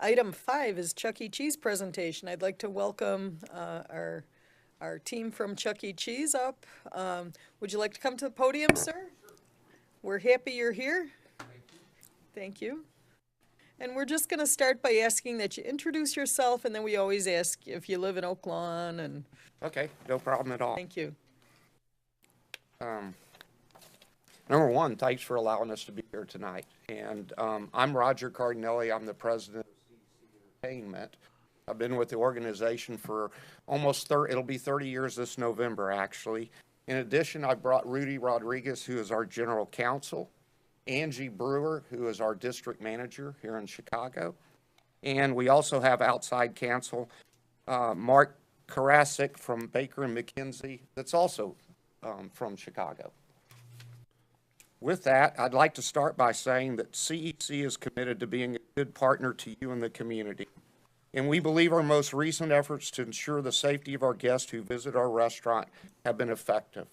Item 5 is Chuck E. Cheese presentation. I'd like to welcome our team from Chuck E. Cheese up. Would you like to come to the podium, sir? We're happy you're here. Thank you. And we're just going to start by asking that you introduce yourself, and then we always ask if you live in Oak Lawn, and Okay, no problem at all. thank you. Number one, thanks for allowing us to be here tonight. And I'm Roger Cardinelli. I'm the president of CEC Entertainment. I've been with the organization for almost it'll be 30 years this November, actually. In addition, I brought Rudy Rodriguez, who is our general counsel, Angie Brewer, who is our district manager here in Chicago. And we also have outside counsel, Mark Karasik from Baker and McKenzie, that's also from Chicago. With that, I'd like to start by saying that CEC is committed to being a good partner to you and the community. And we believe our most recent efforts to ensure the safety of our guests who visit our restaurant have been effective.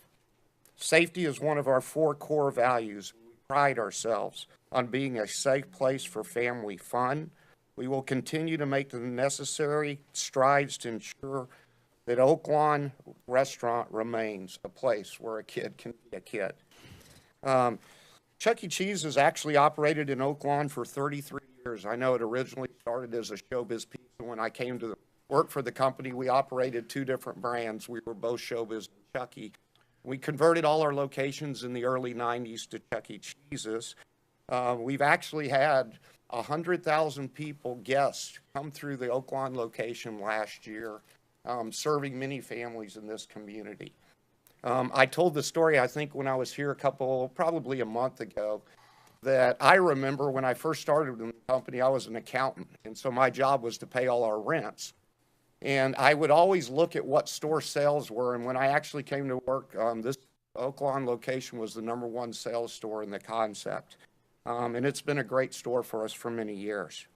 Safety is one of our 4 core values. We pride ourselves on being a safe place for family fun. We will continue to make the necessary strides to ensure that Oak Lawn Restaurant remains a place where a kid can be a kid. Chuck E. Cheese has actually operated in Oak Lawn for 33 years. I know it originally started as a Showbiz Pizza. When I came to work for the company, we operated 2 different brands. We were both Showbiz and Chuck E. We converted all our locations in the early 90s to Chuck E. Cheese's. We've actually had 100,000 guests, come through the Oak Lawn location last year, serving many families in this community. I told the story, I think, when I was here probably a month ago, that I remember when I first started in the company, I was an accountant, and so my job was to pay all our rents. And I would always look at what store sales were, and when I actually came to work, this Oak Lawn location was the #1 sales store in the concept. And it's been a great store for us for many years.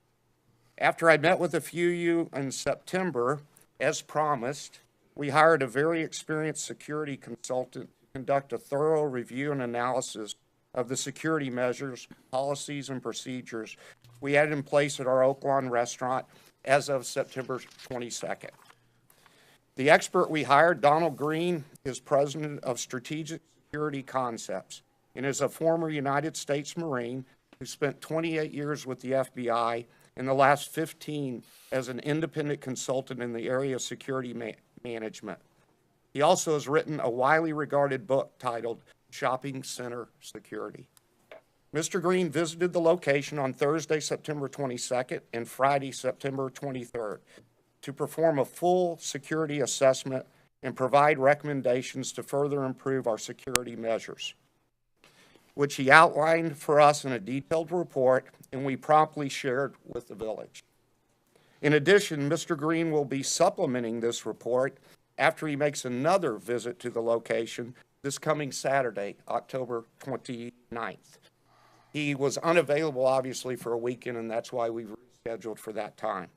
After I met with a few of you in September, as promised, we hired a very experienced security consultant to conduct a thorough review and analysis of the security measures, policies, and procedures we had in place at our Oak Lawn restaurant as of September 22nd. The expert we hired, Donald Green, is president of Strategic Security Concepts and is a former United States Marine who spent 28 years with the FBI and the last 15 as an independent consultant in the area of security management. He also has written a widely regarded book titled Shopping Center Security. Mr. Green visited the location on Thursday, September 22nd and Friday, September 23rd to perform a full security assessment and provide recommendations to further improve our security measures, which he outlined for us in a detailed report and we promptly shared with the village. In addition, Mr. Green will be supplementing this report after he makes another visit to the location this coming Saturday, October 29th. He was unavailable, obviously, for a weekend, and that's why we've rescheduled for that time.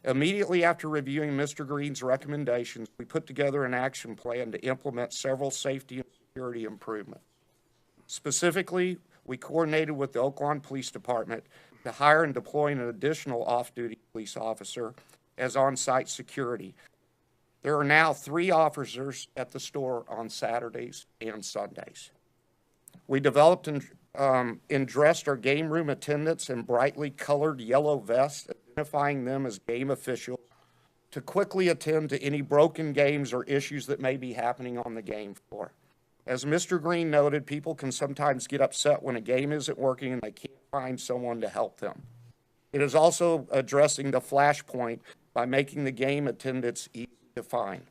Immediately after reviewing Mr. Green's recommendations, we put together an action plan to implement several safety and security improvements. Specifically, we coordinated with the Oak Lawn Police Department to hire and deploy an additional off-duty police officer as on-site security. There are now 3 officers at the store on Saturdays and Sundays. We developed and dressed our game room attendants in brightly colored yellow vests, identifying them as game officials to quickly attend to any broken games or issues that may be happening on the game floor. As Mr. Green noted, people can sometimes get upset when a game isn't working and they can't find someone to help them. It is also addressing the flashpoint by making the game attendants easy to find.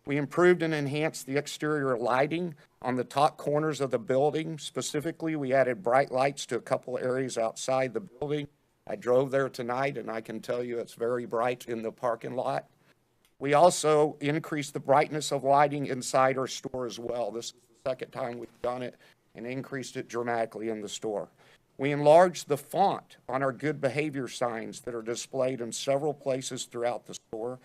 We improved and enhanced the exterior lighting on the top corners of the building. Specifically, we added bright lights to a couple areas outside the building. I drove there tonight, and I can tell you it's very bright in the parking lot. We also increased the brightness of lighting inside our store as well. This is the second time we've done it and increased it dramatically in the store. We enlarged the font on our good behavior signs that are displayed in several places throughout the store.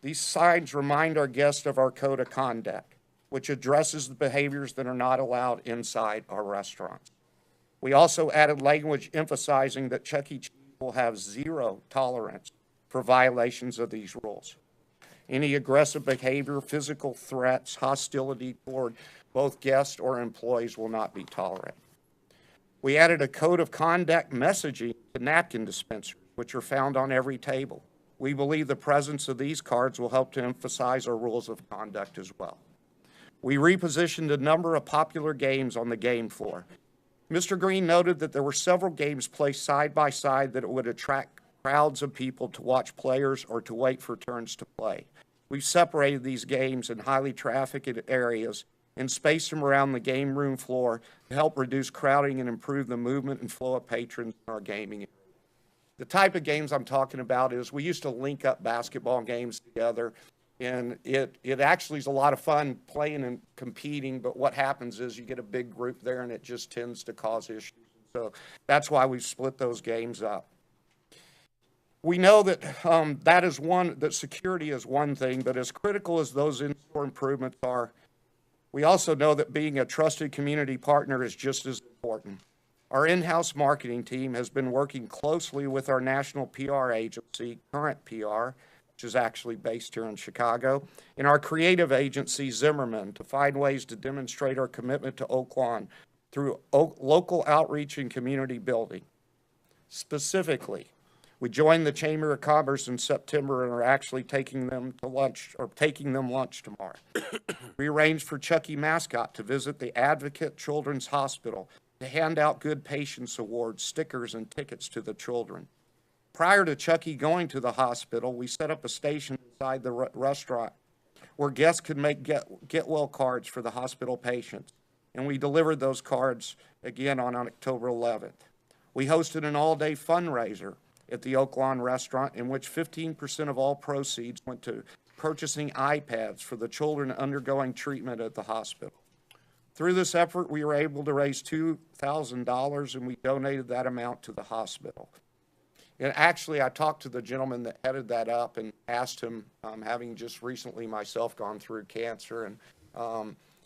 These signs remind our guests of our code of conduct, which addresses the behaviors that are not allowed inside our restaurants. We also added language emphasizing that Chuck E. Cheese will have zero tolerance for violations of these rules. Any aggressive behavior, physical threats, hostility toward both guests or employees will not be tolerated. We added a code of conduct messaging to napkin dispensers, which are found on every table. We believe the presence of these cards will help to emphasize our rules of conduct as well. We repositioned a number of popular games on the game floor. Mr. Green noted that there were several games placed side by side that would attract crowds of people to watch players or to wait for turns to play. We've separated these games in highly trafficked areas and spaced them around the game room floor to help reduce crowding and improve the movement and flow of patrons in our gaming area. The type of games I'm talking about is we used to link up basketball games together, and it actually is a lot of fun playing and competing, but what happens is you get a big group there and it just tends to cause issues. So that's why we've split those games up. We know that that security is one thing, but as critical as those in-store improvements are, we also know that being a trusted community partner is just as important. Our in-house marketing team has been working closely with our national PR agency, Current PR, which is actually based here in Chicago, and our creative agency, Zimmerman, to find ways to demonstrate our commitment to Oak Lawn through local outreach and community building. Specifically, we joined the Chamber of Commerce in September and are actually taking them lunch tomorrow. We arranged for Chucky Mascot to visit the Advocate Children's Hospital to hand out Good Patients Awards, stickers, and tickets to the children. Prior to Chucky going to the hospital, we set up a station inside the restaurant where guests could make get well cards for the hospital patients, and we delivered those cards again on October 11th. We hosted an all-day fundraiser at the Oak Lawn restaurant in which 15% of all proceeds went to purchasing iPads for the children undergoing treatment at the hospital. Through this effort, we were able to raise $2,000, and we donated that amount to the hospital. And actually, I talked to the gentleman that headed that up and asked him, having just recently myself gone through cancer,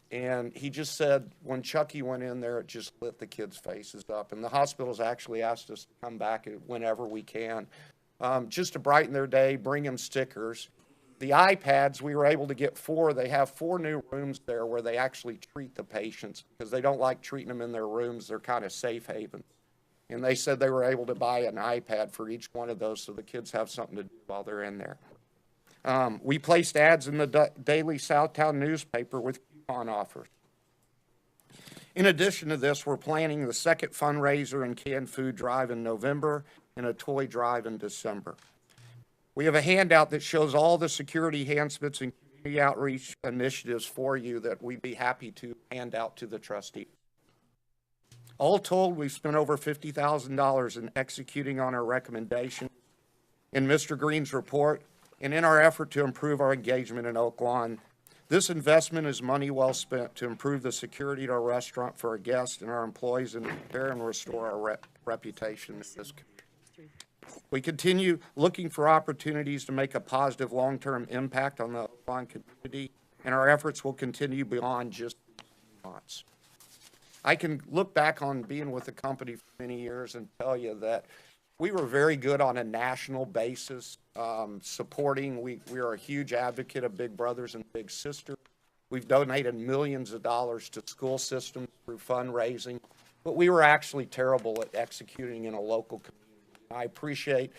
and he just said when Chucky went in there, it just lit the kids' faces up. And the hospital's actually asked us to come back whenever we can, just to brighten their day, bring them stickers. The iPads, we were able to get 4. They have 4 new rooms there where they actually treat the patients because they don't like treating them in their rooms. They're kind of safe havens. And they said they were able to buy an iPad for each one of those so the kids have something to do while they're in there. We placed ads in the daily Southtown newspaper with coupon offers. In addition to this, we're planning the second fundraiser and canned food drive in November and a toy drive in December. We have a handout that shows all the security enhancements and community outreach initiatives for you that we'd be happy to hand out to the trustees. All told, we've spent over $50,000 in executing on our recommendation in Mr. Green's report and in our effort to improve our engagement in Oak Lawn. This investment is money well spent to improve the security at our restaurant for our guests and our employees and repair and restore our reputation in this community. We continue looking for opportunities to make a positive long-term impact on the Oak Lawn community, and our efforts will continue beyond just months. I can look back on being with the company for many years and tell you that we were very good on a national basis, supporting. We are a huge advocate of Big Brothers and Big Sisters. We've donated millions of dollars to school systems through fundraising, but we were actually terrible at executing in a local community. I appreciate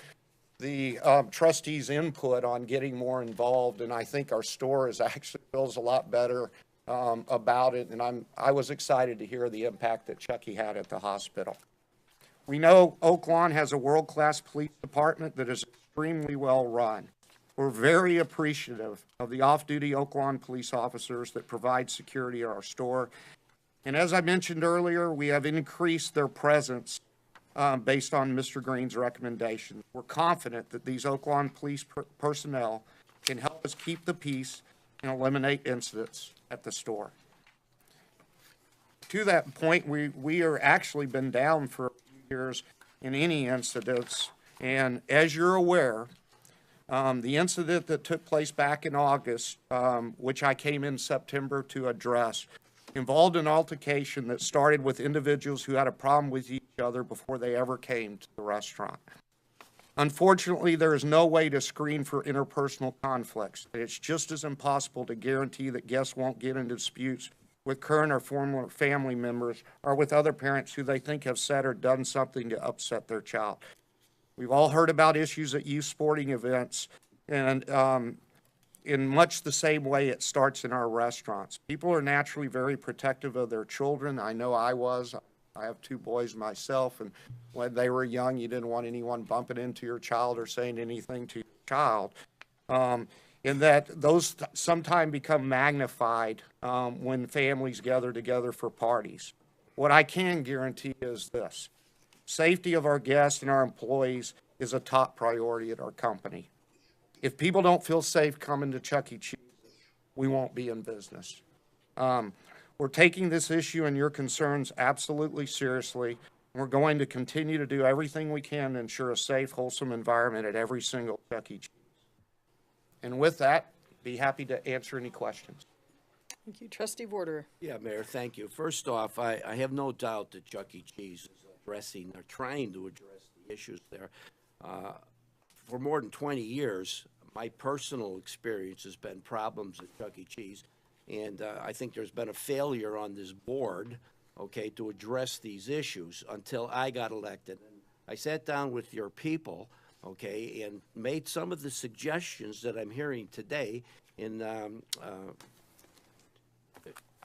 the trustees' input on getting more involved, and I think our store actually feels a lot better about it, and I was excited to hear the impact that Chucky had at the hospital. We know Oak Lawn has a world-class police department that is extremely well run. We're very appreciative of the off-duty Oak Lawn police officers that provide security at our store. And as I mentioned earlier, we have increased their presence based on Mr. Green's recommendations. We're confident that these Oak Lawn police personnel can help us keep the peace and eliminate incidents at the store. To that point, we are actually been down for a few years in any incidents, and as you're aware, the incident that took place back in August, which I came in September to address, involved an altercation that started with individuals who had a problem with each other before they ever came to the restaurant. Unfortunately, there is no way to screen for interpersonal conflicts. It's just as impossible to guarantee that guests won't get into disputes with current or former family members or with other parents who they think have said or done something to upset their child. We've all heard about issues at youth sporting events, and in much the same way it starts in our restaurants. People are naturally very protective of their children. I know I was. I have two boys myself, and when they were young, you didn't want anyone bumping into your child or saying anything to your child. In that those sometimes become magnified when families gather together for parties. What I can guarantee is this: safety of our guests and our employees is a top priority at our company. If people don't feel safe coming to Chuck E. Cheese, we won't be in business. We're taking this issue and your concerns absolutely seriously. We're going to continue to do everything we can to ensure a safe, wholesome environment at every single Chuck E. Cheese. And with that, be happy to answer any questions. Thank you. Trustee Vorder. Yeah, Mayor, thank you. First off, I have no doubt that Chuck E. Cheese is addressing or trying to address the issues there. For more than 20 years, my personal experience has been problems at Chuck E. Cheese, and I think there's been a failure on this board, okay, to address these issues until I got elected. And I sat down with your people, okay, and made some of the suggestions that I'm hearing today, and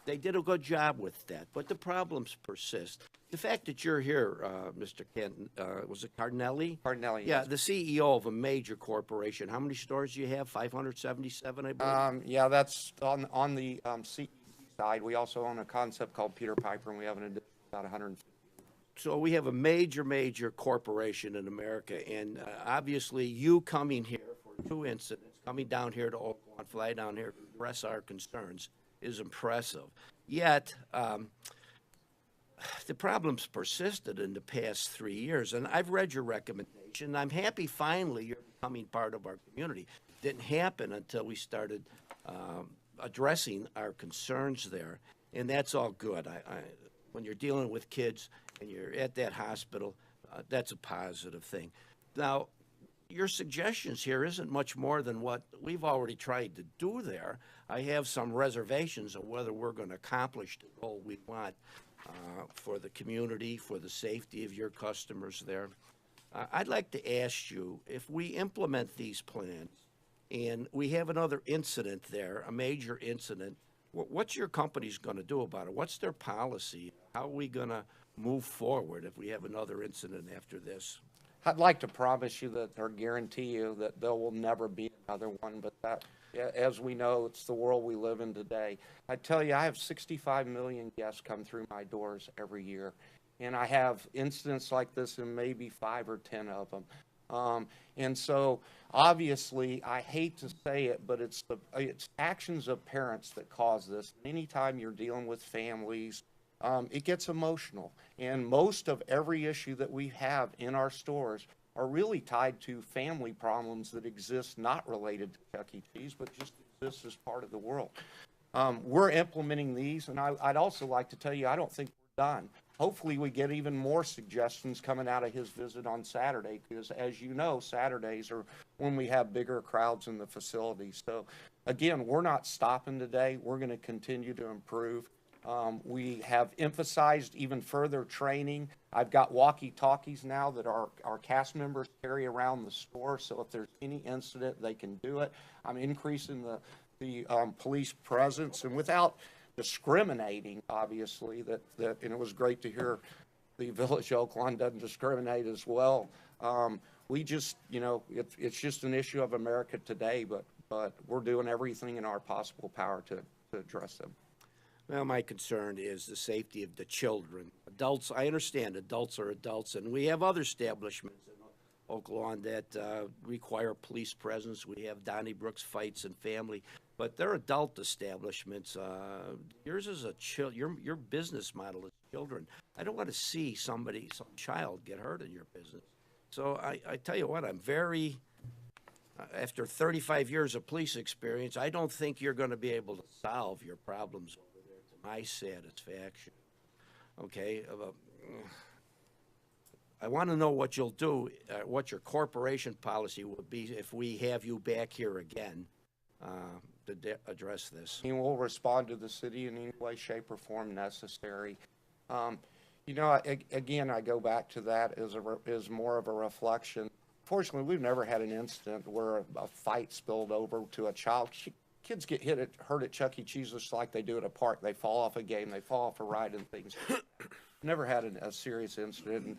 they did a good job with that, but the problems persist. The fact that you're here, Mr. Kent, was it Cardinelli? Cardinelli, Yeah, yes. the CEO of a major corporation. How many stores do you have? 577, I believe? Yeah, that's on the CEC side. We also own a concept called Peter Piper, and we have an additional about 150. So we have a major corporation in America, and obviously you coming here for 2 incidents, coming down here to Oakland, fly down here to address our concerns is impressive. Yet, the problems persisted in the past 3 years, and I've read your recommendation. I'm happy finally you're becoming part of our community. Didn't happen until we started addressing our concerns there, and that's all good. When you're dealing with kids and you're at that hospital, that's a positive thing. Now, your suggestions here isn't much more than what we've already tried to do there. I have some reservations on whether we're going to accomplish the goal we want for the community, for the safety of your customers there. I'd like to ask you, if we implement these plans and we have another incident there, a major incident, what's your company's going to do about it? What's their policy? How are we going to move forward if we have another incident after this? I'd like to promise you that, or guarantee you that there will never be another one, but that, as we know, it's the world we live in today. I tell you, I have 65 million guests come through my doors every year, and I have incidents like this in maybe 5 or 10 of them. And so, obviously, I hate to say it, but it's actions of parents that cause this. Anytime you're dealing with families, it gets emotional. And most of every issue that we have in our stores are really tied to family problems that exist not related to Chuck E. Cheese, but just exist as part of the world. We're implementing these, and I'd also like to tell you, I don't think we're done. Hopefully we get even more suggestions coming out of his visit on Saturday, because as you know, Saturdays are when we have bigger crowds in the facility. So again, we're not stopping today. We're going to continue to improve. We have emphasized even further training. I've got walkie-talkies now that our cast members carry around the store, so if there's any incident, they can do it. I'm increasing the police presence, and without discriminating, obviously, and it was great to hear the Village of Oaklawn doesn't discriminate as well. We just, it's just an issue of America today, but we're doing everything in our possible power to address them. Well, my concern is the safety of the children. Adults, I understand adults are adults, and we have other establishments in Oak Lawn that require police presence. We have Donnybrooks Fights and Family, but they're adult establishments. Yours is your business model is children. I don't want to see some child get hurt in your business. So I tell you what, I'm very, after 35 years of police experience, I don't think you're going to be able to solve your problems over there to my satisfaction. Okay? I want to know what you'll do, what your corporation policy will be if we have you back here again to address this. I mean, we'll respond to the city in any way, shape, or form necessary. You know, again, I go back to that as more of a reflection. Fortunately, we've never had an incident where a fight spilled over to a child. Kids get hurt at Chuck E. Cheese just like they do at a park. They fall off a game, they fall off a ride and things. Never had a serious incident.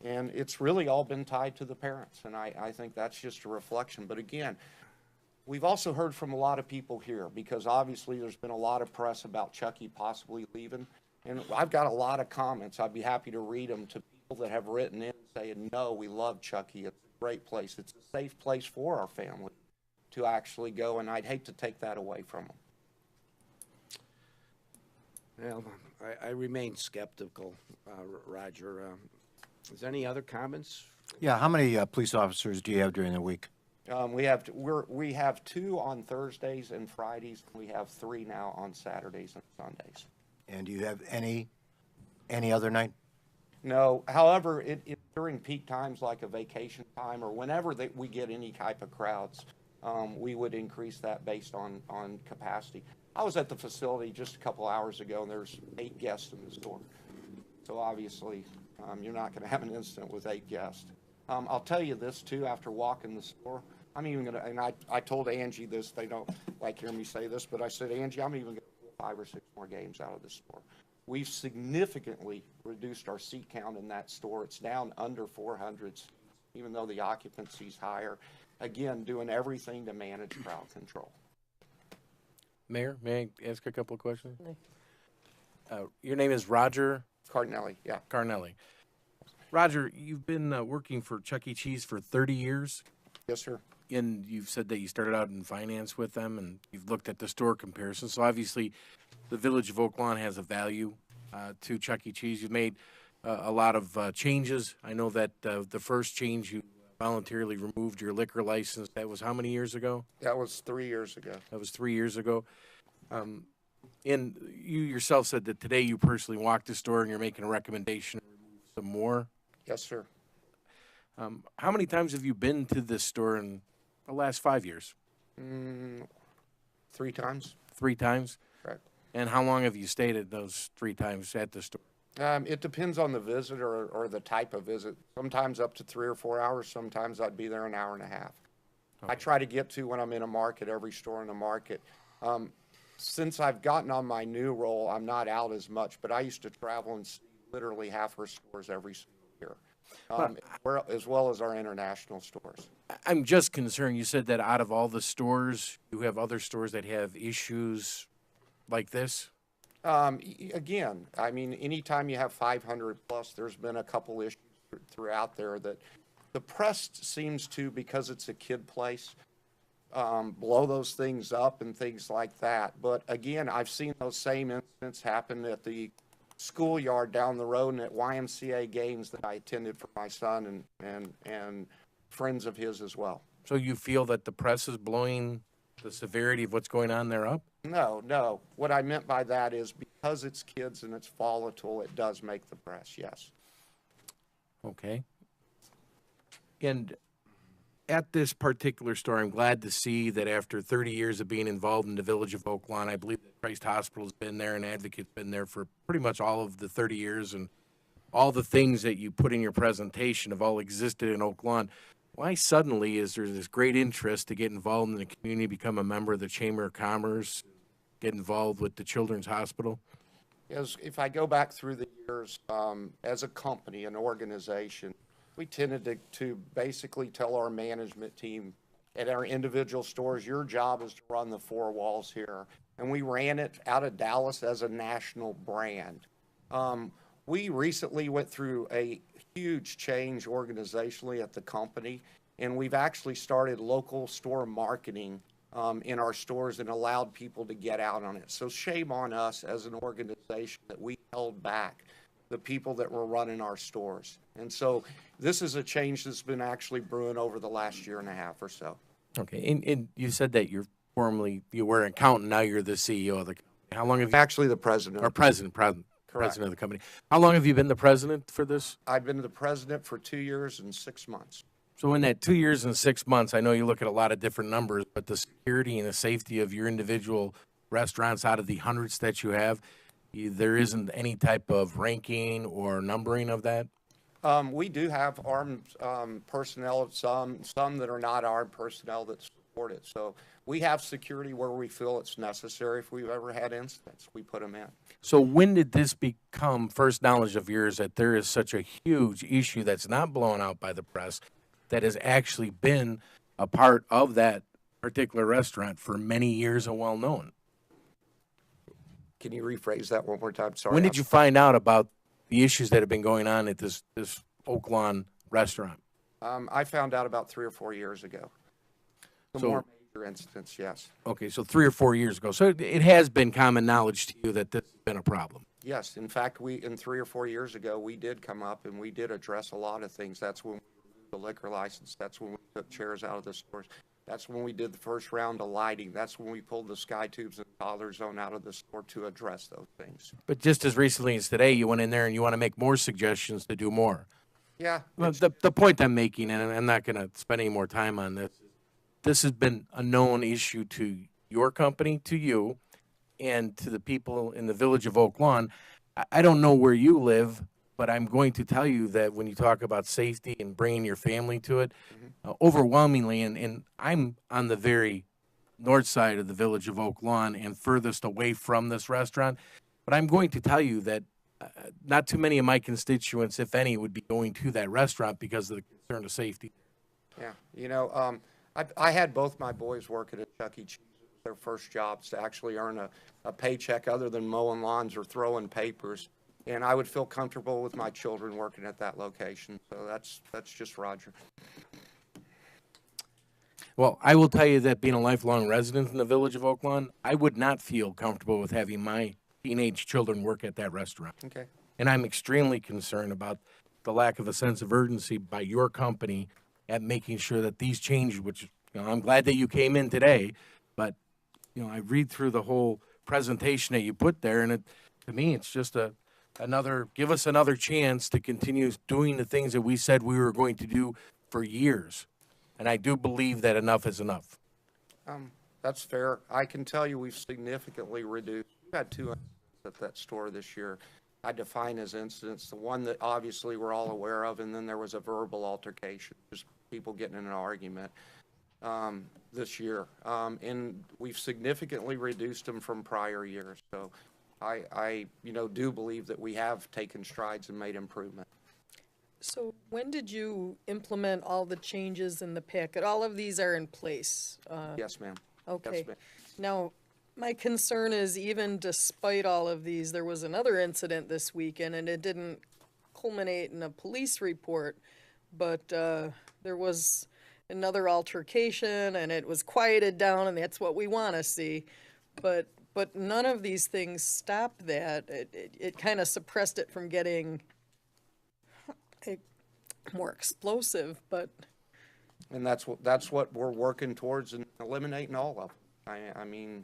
And it's really all been tied to the parents. And I think that's just a reflection. But again, we've also heard from a lot of people here because obviously there's been a lot of press about Chucky possibly leaving. And I've got a lot of comments. I'd be happy to read them to people that have written in saying, no, we love Chucky. It's a great place. It's a safe place for our family to actually go. And I'd hate to take that away from them. Well, I remain skeptical, Roger. Is there any other comments? Yeah, how many police officers do you have during the week? We have 2 on Thursdays and Fridays. We have 3 now on Saturdays and Sundays. And do you have any other night? No, however, during peak times like a vacation time or whenever we get any type of crowds, we would increase that based on capacity. I was at the facility just a couple hours ago, and there's 8 guests in the store. So obviously, you're not going to have an incident with 8 guests. I'll tell you this, too, after walking the store. I'm even going to, and I told Angie this, they don't like hearing me say this, but I said, Angie, I'm even going to pull 5 or 6 more games out of the store. We've significantly reduced our seat count in that store. It's down under 400, even though the occupancy's higher. Again, doing everything to manage crowd control. Mayor, may I ask a couple of questions? Your name is Roger Cardinelli, yeah. Carnelli. Roger, you've been working for Chuck E. Cheese for 30 years, Yes, sir. and you've said that you started out in finance with them, and you've looked at the store comparison. So obviously, the Village of Oak Lawn has a value to Chuck E. Cheese. You've made a lot of changes. I know that the first change you voluntarily removed your liquor license. That was how many years ago? That was 3 years ago. That was 3 years ago. And you yourself said that today you personally walked the store and you're making a recommendation to remove some more. Yes, sir. How many times have you been to this store in the last 5 years? 3 times. 3 times? Correct. And how long have you stayed at those 3 times at the store? It depends on the visit or the type of visit. Sometimes up to 3 or 4 hours. Sometimes I'd be there an hour and a half. Okay. I try to get to when I'm in a market, every store in the market. Since I've gotten on my new role, I'm not out as much, but I used to travel and see literally half our stores every year, as well as our international stores. I'm just concerned. You said that out of all the stores, you have other stores that have issues like this? Again, I mean, anytime you have 500 plus, there's been a couple issues throughout there that the press seems to, because it's a kid place, blow those things up and things like that. But again, I've seen those same incidents happen at the schoolyard down the road and at YMCA games that I attended for my son and friends of his as well. So you feel that the press is blowing the severity of what's going on there up? No. What I meant by that is because it's kids and it's volatile, it does make the press, yes. Okay. And at this particular store, I'm glad to see that after 30 years of being involved in the Village of Oak Lawn, I believe that Christ Hospital's been there and Advocate's been there for pretty much all of the 30 years, and all the things that you put in your presentation have all existed in Oak Lawn. Why suddenly is there this great interest to get involved in the community, become a member of the Chamber of Commerce, get involved with the Children's Hospital? As if I go back through the years, as a company, an organization, we tended to basically tell our management team at our individual stores, your job is to run the 4 walls here. And we ran it out of Dallas as a national brand. We recently went through a huge change organizationally at the company, and we've actually started local store marketing in our stores and allowed people to get out on it. So shame on us as an organization that we held back the people that were running our stores. And so this is a change that's been actually brewing over the last year and a half or so. Okay, and you said that you were an accountant, now you're the CEO of the company. How long have you? Actually the president. Or president. president of the company. How long have you been the president for this? I've been the president for 2 years and 6 months. So in that 2 years and 6 months, I know you look at a lot of different numbers, but the security and the safety of your individual restaurants out of the hundreds that you have, there isn't any type of ranking or numbering of that? We do have armed personnel, some that are not armed personnel that support it. So we have security where we feel it's necessary. If we've ever had incidents, we put them in. So when did this become first knowledge of yours that there is such a huge issue that's not blown out by the press that has actually been a part of that particular restaurant for many years and well known? Can you rephrase that one more time? Sorry. When did you find out about the issues that have been going on at this Oak Lawn restaurant? I found out about 3 or 4 years ago. The So- more major incidents, yes. Okay, so 3 or 4 years ago. So it has been common knowledge to you that this has been a problem. Yes, in fact, in 3 or 4 years ago, we did come up and we did address a lot of things. That's when we removed the liquor license. That's when we took chairs out of the stores. That's when we did the first round of lighting. That's when we pulled the sky tubes and collar zone out of the store to address those things. But just as recently as today, you went in there and you want to make more suggestions to do more. Yeah, Well, the point I'm making, and I'm not going to spend any more time on this has been a known issue to your company, to you, and to the people in the village of Oak Lawn. I don't know where you live, but I'm going to tell you that when you talk about safety and bringing your family to it, overwhelmingly, and I'm on the very north side of the village of Oak Lawn and furthest away from this restaurant, but I'm going to tell you that not too many of my constituents, if any, would be going to that restaurant because of the concern of safety. yeah. You know, I had both my boys working at Chuck E. Cheese. It was their first jobs to actually earn a paycheck other than mowing lawns or throwing papers. And I would feel comfortable with my children working at that location. So that's just Roger. Well, I will tell you that being a lifelong resident in the village of Oak Lawn, I would not feel comfortable with having my teenage children work at that restaurant. Okay. And I'm extremely concerned about the lack of a sense of urgency by your company at making sure that these changes, which, I'm glad that you came in today, but, I read through the whole presentation that you put there, and to me, it's just give us another chance to continue doing the things that we said we were going to do for years. And I do believe that enough is enough. That's fair. I can tell you we've significantly reduced. We've had 2 incidents at that store this year. I define as incidents, the one that obviously we're all aware of, and then there was a verbal altercation, just people getting in an argument this year. And we've significantly reduced them from prior years. So I do believe that we have taken strides and made improvement. So when did you implement all the changes in the packet? All of these are in place. Yes, ma'am. Okay. Yes, ma'am. Now, my concern is even despite all of these, there was another incident this weekend, and it didn't culminate in a police report, but there was another altercation, and it was quieted down, and that's what we want to see. But none of these things stopped that. It kind of suppressed it from getting more explosive, but And that's what we're working towards and eliminating all of them. I mean,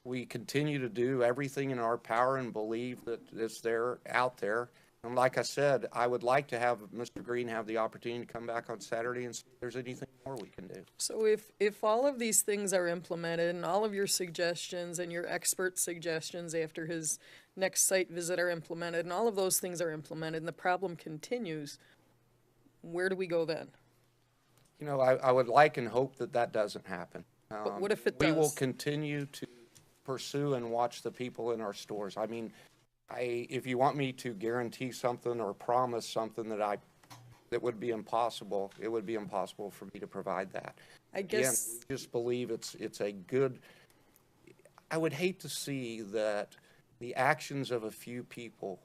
we continue to do everything in our power and believe that it's out there. And like I said, I would like to have Mr. Green have the opportunity to come back on Saturday and see if there's anything more we can do. so if all of these things are implemented and all of your suggestions and your expert suggestions after his next site visit are implemented and all of those things are implemented and the problem continues, where do we go then? You know, I would like and hope that doesn't happen. But what if it We will does? continue to pursue and watch the people in our stores. I mean, if you want me to guarantee something or promise something that would be impossible, it would be impossible for me to provide that. I Again, guess, we just believe it's a good, I would hate to see that the actions of a few people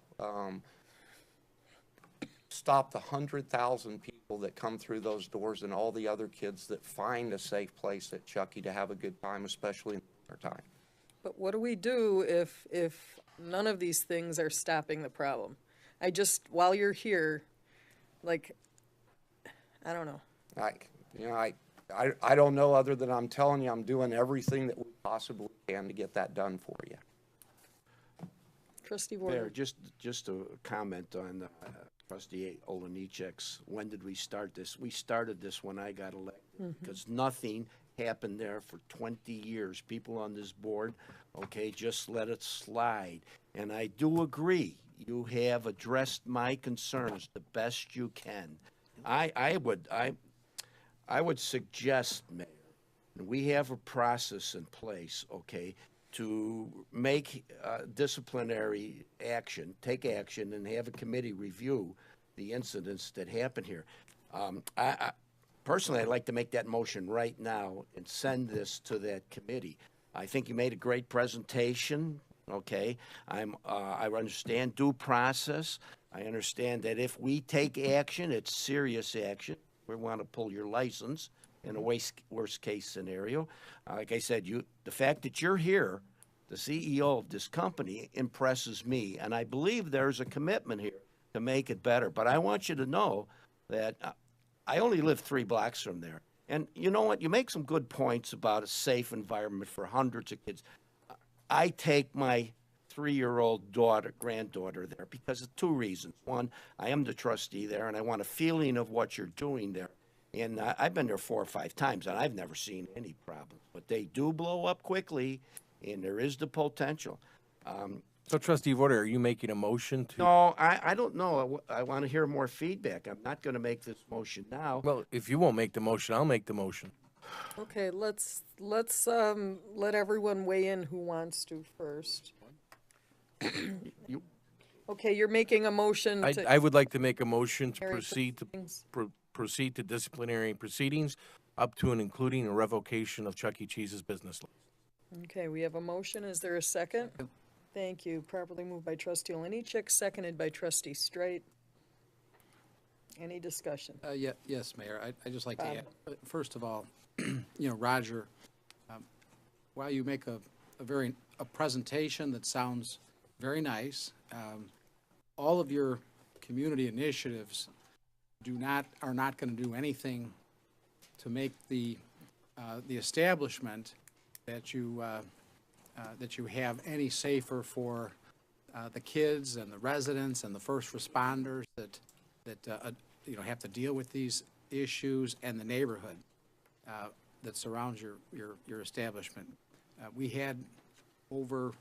stop the 100,000 people that come through those doors and all the other kids that find a safe place at Chucky to have a good time, especially in their time. but what do we do if none of these things are stopping the problem? While you're here, like, I don't know. I don't know other than I'm telling you, I'm doing everything that we possibly can to get that done for you. Trustee Mayor, Warder. just a comment on Trustee Olenichek's, when did we start this? We started this when I got elected, because nothing happened there for 20 years. People on this board, okay, just let it slide. And I do agree, you have addressed my concerns the best you can. I would suggest, Mayor, and we have a process in place, okay, to make disciplinary action, take action, and have a committee review the incidents that happen here. Personally, I'd like to make that motion right now and send this to that committee. I think you made a great presentation, okay? I understand due process. I understand that if we take action, it's serious action. We want to pull your license in a worst case scenario. Like I said, the fact that you're here, the CEO of this company, impresses me, and I believe there's a commitment here to make it better. But I want you to know that I only live 3 blocks from there. And you know what? You make some good points about a safe environment for hundreds of kids. I take my 3-year-old granddaughter there because of 2 reasons. One, I am the trustee there, and I want a feeling of what you're doing there. And I've been there 4 or 5 times, and I've never seen any problems. But they do blow up quickly, and there is the potential. So Trustee Warder, are you making a motion to? No, I don't know. I want to hear more feedback. I'm not going to make this motion now. Well, if you won't make the motion, I'll make the motion. Okay, let's let everyone weigh in who wants to first. You- Okay, you're making a motion to. I would like to make a motion to Harry, proceed to things. proceed to disciplinary proceedings up to and including a revocation of Chuck E. Cheese's business license. Okay, we have a motion. Is there a second? Thank you. Properly moved by Trustee Olenichek, seconded by Trustee Straight. Any discussion? Yes, Mayor. I'd just like to Bob. add, first of all, Roger, while you make a presentation that sounds very nice, all of your community initiatives are not going to do anything to make the establishment that you have any safer for the kids and the residents and the first responders that have to deal with these issues, and the neighborhood that surrounds your establishment. We had over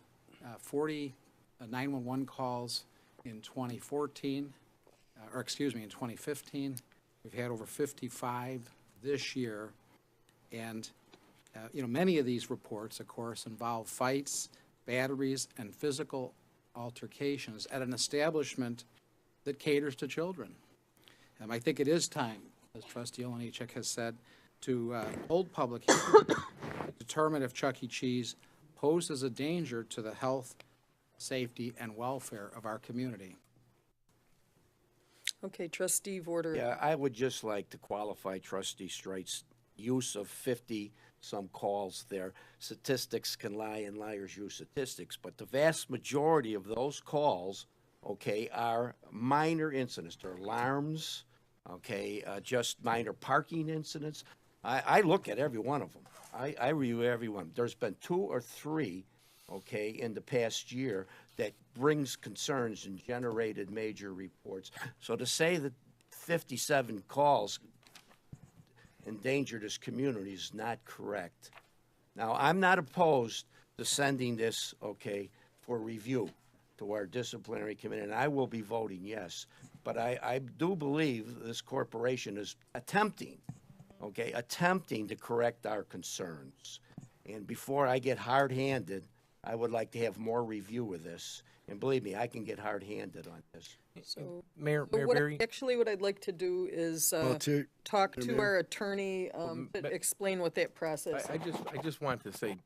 40 911 calls in 2014, in 2015. We've had over 55 this year, and many of these reports, of course, involve fights, batteries, and physical altercations at an establishment that caters to children. I think it is time, as Trustee Olenichek has said, to hold public hearings to determine if Chuck E. Cheese poses a danger to the health, safety, and welfare of our community. Okay, Trustee Warder. Yeah, I would just like to qualify Trustee Straight's use of 50-some calls there. Statistics can lie, and liars use statistics, but the vast majority of those calls, okay, are minor incidents. They're alarms, okay, just minor parking incidents. I look at every one of them. I review every one. There's been 2 or 3, okay, in the past year that brings concerns and generated major reports. So to say that 57 calls endanger this community is not correct. Now, I'm not opposed to sending this, okay, for review to our disciplinary committee, and I will be voting yes. But I do believe this corporation is attempting to correct our concerns. And before I get hard-handed, I would like to have more review of this. And believe me, I can get hard-handed on this. So, Mayor what Berry? what I'd like to do is talk to our attorney, to explain what that process is. I just want to say,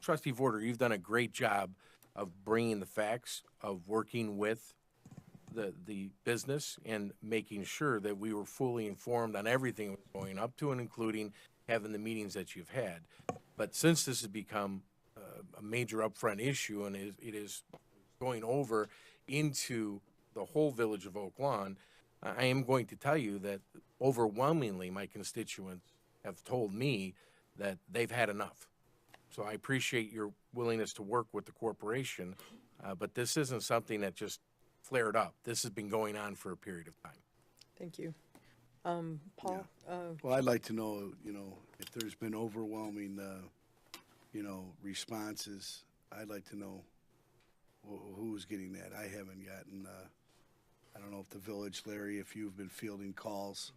Trustee Warder, you've done a great job of bringing the facts, of working with the business and making sure that we were fully informed on everything that was going up to and including having the meetings that you've had. But since this has become a major upfront issue and it is going over into the whole village of Oak Lawn, I am going to tell you that overwhelmingly my constituents have told me that they've had enough. So I appreciate your willingness to work with the corporation But this isn't something that just flared up. This has been going on for a period of time. Thank you. Paul? Well, I'd like to know, if there's been overwhelming, responses. I'd like to know who's getting that. I haven't gotten, I don't know if the village, Larry, if you've been fielding calls,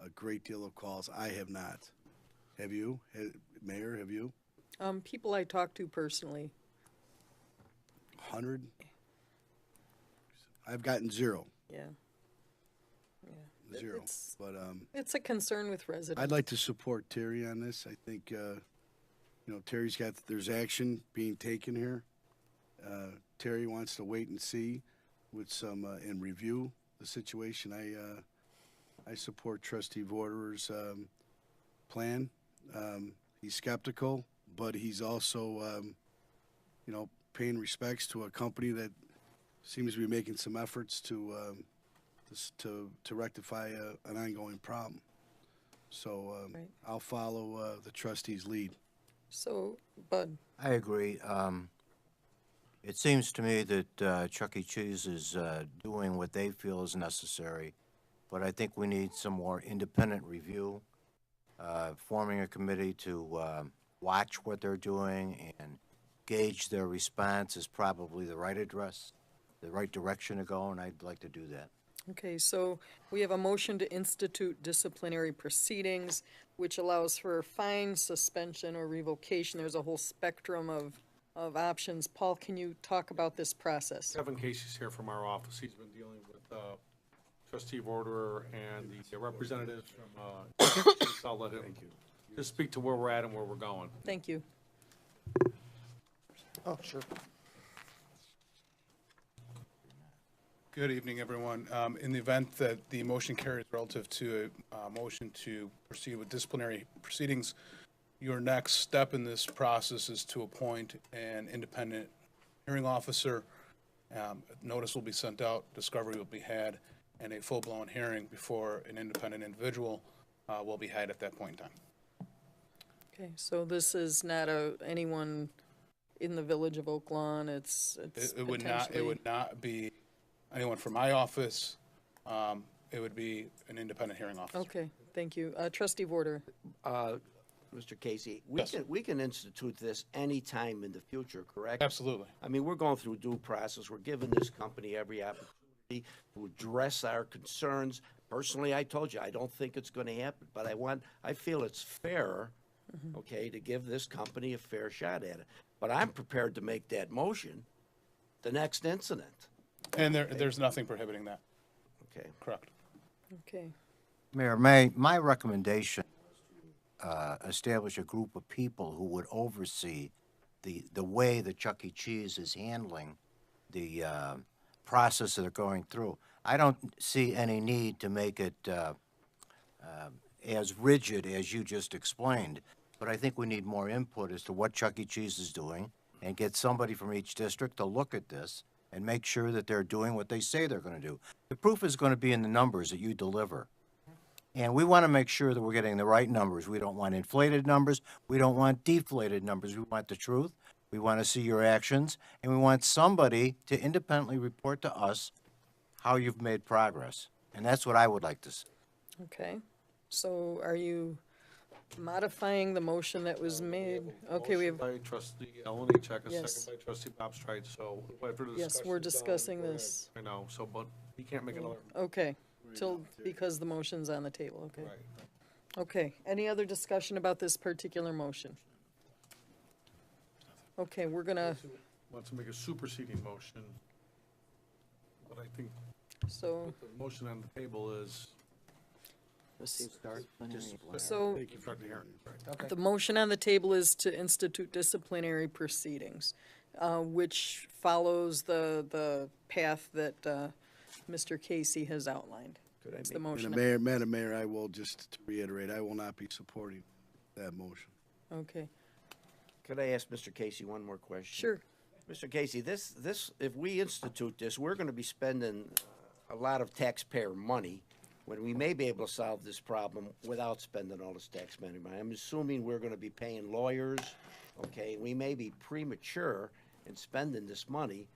a great deal of calls. I have not. Have you? Mayor, have you? People I talk to personally. 100? I've gotten zero. Yeah. Zero. It's- But It's a concern with residents. I'd like to support Terry on this. I think, Terry's there's action being taken here. Terry wants to wait and see with some, and review the situation. I support Trustee Vorderer's, plan. He's skeptical, but he's also, paying respects to a company that seems to be making some efforts to rectify an ongoing problem. So Right. I'll follow the trustee's lead. So, Bud, I agree. It seems to me that Chuck E. Cheese is doing what they feel is necessary, but I think we need some more independent review. Forming a committee to watch what they're doing and gauge their response is probably the right address, the right direction to go, and I'd like to do that. okay, so we have a motion to institute disciplinary proceedings, which allows for fine, suspension, or revocation. There's a whole spectrum of options. Paul, can you talk about this process? Kevin Casey's here from our office. He's been dealing with Trustee Vorderer and the representatives from, so I'll let him just speak to where we're at and where we're going. Thank you. Oh, sure. Good evening, everyone. In the event that the motion carries relative to a motion to proceed with disciplinary proceedings, your next step in this process is to appoint an independent hearing officer. Notice will be sent out, discovery will be had, and a full-blown hearing before an independent individual will be had at that point in time. Okay, so this is not anyone in the village of Oak Lawn, it's It would potentially- not be anyone from my office. It would be an independent hearing officer. Okay, thank you. Trustee Vorder, Mr. Casey, Yes. we can institute this anytime in the future, correct? Absolutely. I mean, we're going through due process. We're giving this company every opportunity to address our concerns. Personally, I told you, I don't think it's going to happen, but I feel it's fair, okay, to give this company a fair shot at it. But I'm prepared to make that motion the next incident, And there's nothing prohibiting that. okay? Correct. okay. Mayor, my recommendation establish a group of people who would oversee the way that Chuck E. Cheese is handling the process that they're going through. I don't see any need to make it as rigid as you just explained, but I think we need more input as to what Chuck E. Cheese is doing and get somebody from each district to look at this and make sure that they're doing what they say they're going to do. The proof is going to be in the numbers that you deliver. And we want to make sure that we're getting the right numbers. We don't want inflated numbers. We don't want deflated numbers. We want the truth. We want to see your actions. And we want somebody to independently report to us how you've made progress. And that's what I would like to see. Okay, so are you modifying the motion that was made? Okay, we have, Motion by Trustee Check, a Yes. second by Trustee Bobstrite, so whatever the yes, we're discussion's done, discussing go ahead. this. I know, so, but he can't make another, Okay, because the motion's on the table, okay. right. Okay, any other discussion about this particular motion? Okay, we're gonna, Wants to make a superseding motion, but I think so, the motion on the table is, so thank you for the hearing. Right. the motion on the table is to institute disciplinary proceedings, which follows the path that Mr. Casey has outlined. Could I It's the make- motion. Madam Mayor, I will just to reiterate, I will not be supporting that motion. Okay, Could I ask Mr. Casey one more question? sure. Mr. Casey, this, if we institute this, we're gonna be spending a lot of taxpayer money when we may be able to solve this problem without spending all this tax money. I'm assuming we're gonna be paying lawyers, okay? We may be premature in spending this money.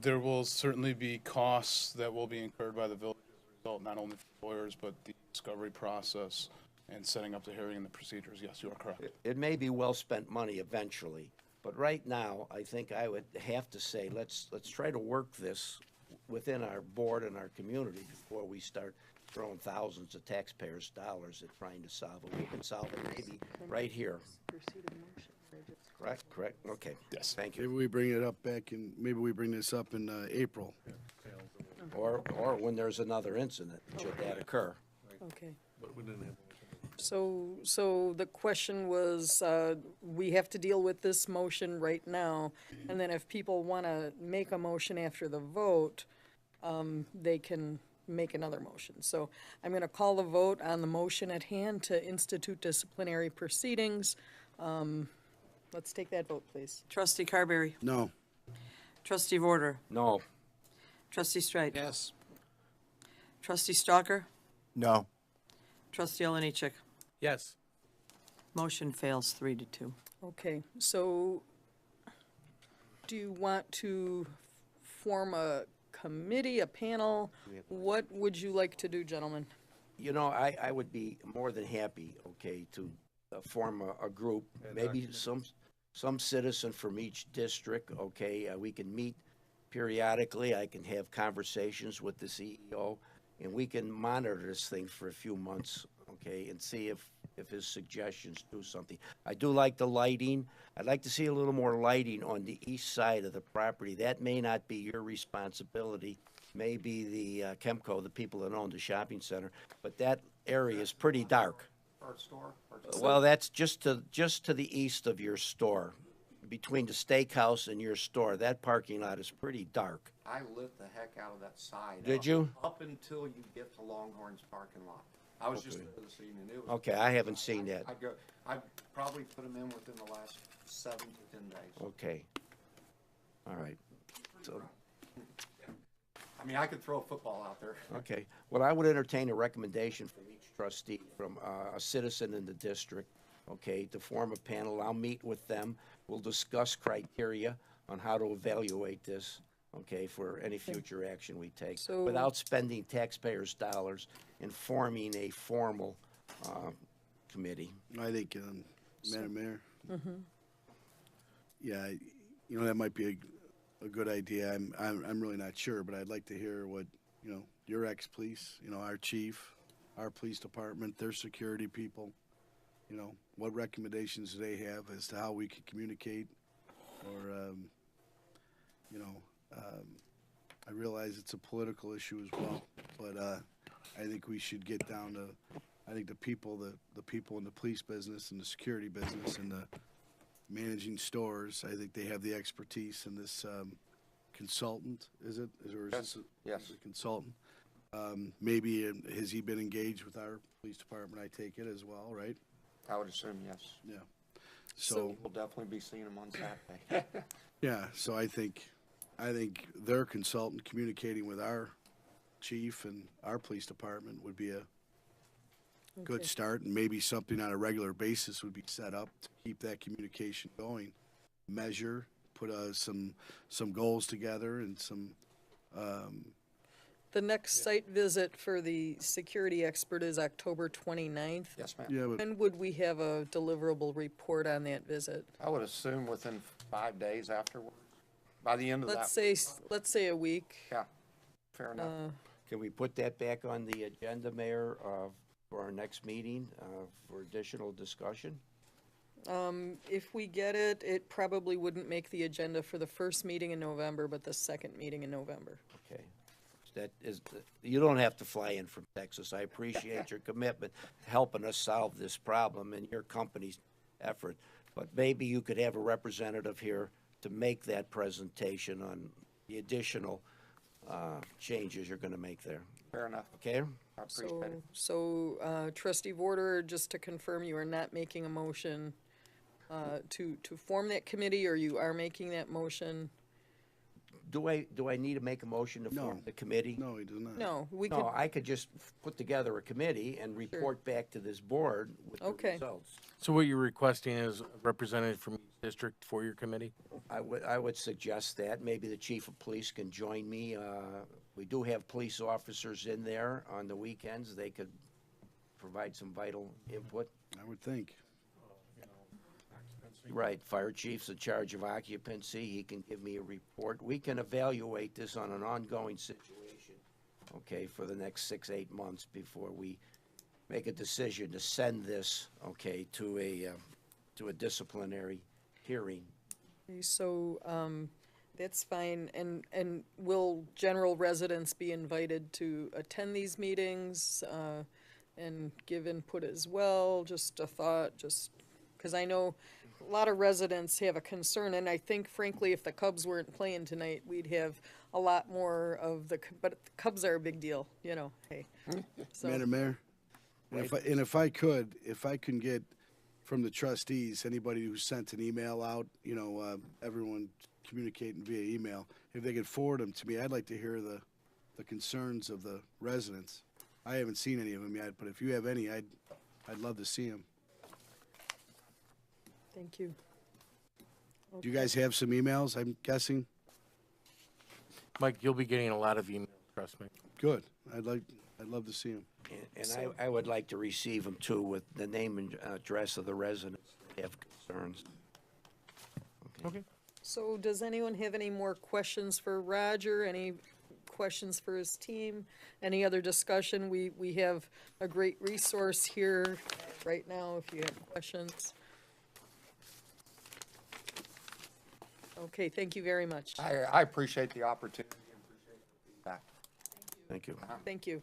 There will certainly be costs that will be incurred by the village as a result, not only for lawyers, but the discovery process and setting up the hearing and the procedures. Yes, you are correct. It may be well-spent money eventually, but right now, I think I would have to say, let's try to work this within our board and our community before we start throwing thousands of taxpayers' dollars at trying to solve it. We can solve it maybe right here. Correct, okay. Yes. Thank Maybe you. we bring it up maybe we bring this up in April. Or when there's another incident, should that occur. Okay. But we didn't have. So the question was, we have to deal with this motion right now, and then if people want to make a motion after the vote, they can make another motion. So I'm going to call the vote on the motion at hand to institute disciplinary proceedings. Let's take that vote, please. Trustee Carberry. No. Trustee Vorder. No, Trustee Streit. Yes. Trustee Stalker. No. Trustee Oliniechek. Yes. Motion fails 3-2. Okay, so do you want to form a committee, a panel? What would you like to do, gentlemen? you know, I would be more than happy, okay, to form a group, maybe some citizen from each district, okay? We can meet periodically. I can have conversations with the CEO, and we can monitor this thing for a few months, okay, and see if his suggestions do something. I do like the lighting. I'd like to see a little more lighting on the east side of the property. That may not be your responsibility, maybe the Chemco, the people that own the shopping center, but that area is pretty dark. Our store? Well, that's just to the east of your store, between the steakhouse and your store. That parking lot is pretty dark. I lit the heck out of that side. Did you? Up until you get to Longhorn's parking lot. I was just there this evening. It was. Okay, I haven't seen that. I'd probably put them in within the last 7 to 10 days. Okay. All right. So, I mean, I could throw a football out there. okay. Well, I would entertain a recommendation from each trustee, from a citizen in the district, okay, to form a panel. I'll meet with them. We'll discuss criteria on how to evaluate this, okay, for any future action we take, So- without spending taxpayers' dollars and forming a formal committee. I think, Madam Mayor. Yeah, that might be a good idea. I'm really not sure, but I'd like to hear what, your ex-police, our chief, our police department, their security people, what recommendations do they have as to how we can communicate? Or, I realize it's a political issue as well, but, I think we should get down to, I think the people in the police business and the security business and the managing stores, I think they have the expertise in this consultant, is it? Or is this Yes. a consultant? Maybe, has he been engaged with our police department, I take it as well, right? I would assume, yes. Yeah. So- So, We'll definitely be seeing them on Saturday. yeah, so I think their consultant communicating with our chief and our police department would be a good Okay. start, and maybe something on a regular basis would be set up to keep that communication going. Measure, put some goals together and some, The next site visit for the security expert is October 29th. Yes, ma'am. yeah, but When would we have a deliverable report on that visit? I would assume within 5 days afterwards, by the end of that. Let's say a week. Yeah, fair enough. Can we put that back on the agenda, Mayor, for our next meeting, for additional discussion? If we get it, it probably wouldn't make the agenda for the first meeting in November, but the second meeting in November. Okay. That is, you don't have to fly in from Texas. I appreciate your commitment to helping us solve this problem and your company's effort. But maybe you could have a representative here to make that presentation on the additional changes you're going to make there. Fair enough. Okay? I appreciate it. So Trustee Vorder, just to confirm, you are not making a motion to form that committee, or you are making that motion? do I need to make a motion to form No. the committee? No, he does not. No, we could, No, I could just put together a committee and report back to this board with the Okay. results. So what you're requesting is a representative from each district for your committee? I would suggest that. Maybe the chief of police can join me. We do have police officers in there on the weekends. They could provide some vital input. I would think. Right, fire chief's in charge of occupancy. He can give me a report. We can evaluate this on an ongoing situation, okay, for the next 6, 8 months before we make a decision to send this, okay, to a disciplinary hearing. so, that's fine, and will general residents be invited to attend these meetings, and give input as well? Just a thought, just, because I know a lot of residents have a concern, and I think frankly, if the Cubs weren't playing tonight, we'd have a lot more of but the Cubs are a big deal, hey. So, Madam Mayor, and if I could get from the trustees, anybody who sent an email out, everyone communicating via email, if they could forward them to me, I'd like to hear the concerns of the residents. I haven't seen any of them yet, but if you have any, I'd love to see them. thank you. Do you guys have some emails, I'm guessing? Mike, you'll be getting a lot of emails, trust me. Good. I'd love to see them. And I would like to receive them too with the name and address of the residents that have concerns. Okay. So does anyone have any more questions for Roger? Any questions for his team? Any other discussion? We have a great resource here right now if you have questions. Okay, thank you very much. I appreciate the opportunity and appreciate the feedback. Thank you. Thank you.